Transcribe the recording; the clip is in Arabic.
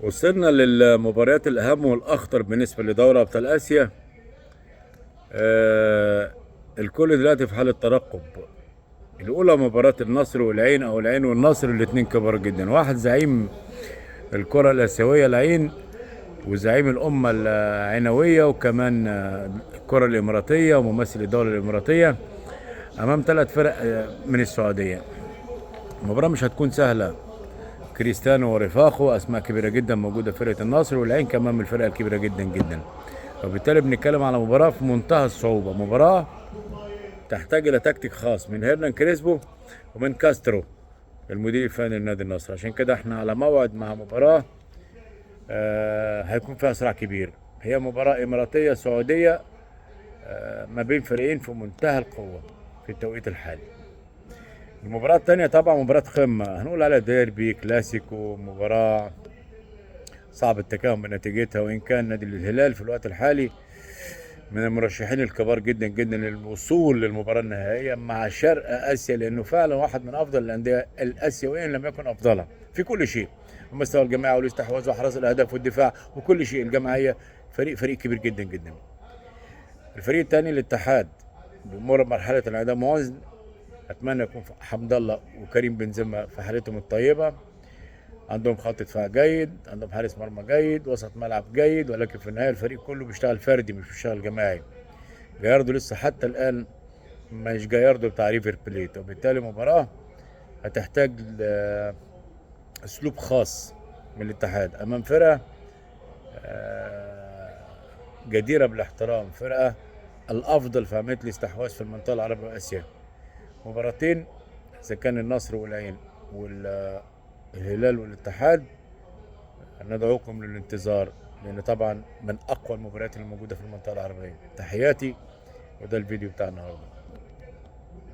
وصلنا للمباريات الأهم والأخطر بالنسبة لدوري أبطال آسيا. الكل دلوقتي في حالة ترقب. الأولى مباراة النصر والعين أو العين والنصر، الاتنين كبار جدا. واحد زعيم الكرة الآسيوية العين، وزعيم الأمة العينوية، وكمان الكرة الإماراتية وممثل الدولة الإماراتية، أمام ثلاث فرق من السعودية. المباراة مش هتكون سهلة. كريستيانو ورفاقه أسماء كبيرة جدا موجودة في فرقة النصر، والعين كمان من الفرق الكبيرة جدا جدا. وبالتالي بنتكلم على مباراة في منتهى الصعوبة، مباراة تحتاج إلى تكتيك خاص من هيرنان كريسبو ومن كاسترو المدير الفني لنادي النصر. عشان كده احنا على موعد مع مباراة هيكون فيها صراع كبير. هي مباراة إماراتية سعودية ما بين فريقين في منتهى القوة في التوقيت الحالي. المباراة الثانية طبعا مباراة قمة، هنقول عليها ديربي كلاسيكو، مباراة صعب التكهن بنتيجتها، وإن كان نادي الهلال في الوقت الحالي من المرشحين الكبار جدا جدا للوصول للمباراة النهائية مع شرق آسيا، لأنه فعلا واحد من أفضل الأندية الآسيوية إن لم يكن أفضلها في كل شيء، المستوى الجماعي والاستحواذ وحراسة الأهداف والدفاع وكل شيء. الجماعية فريق كبير جدا جدا. الفريق الثاني الاتحاد بيمر بمرحلة انعدام وزن. أتمنى يكون حمد الله وكريم بنزيما في حالتهم الطيبة. عندهم خط دفاع جيد، عندهم حارس مرمى جيد، وسط ملعب جيد، ولكن في النهايه الفريق كله بيشتغل فردي مش بيشتغل جماعي. جايردو لسه حتى الان مش جايردو بتاع ريفر بليت، وبالتالي مباراه هتحتاج اسلوب خاص من الاتحاد امام فرقه آه، جديره بالاحترام، فرقه الافضل في عمليه الاستحواذ في المنطقه العربيه واسيا. مباراتين اذا كان النصر والعين والهلال والاتحاد ندعوكم للانتظار، لأن طبعا من أقوى المباريات الموجودة في المنطقة العربية. تحياتي، وده الفيديو بتاع النهارده.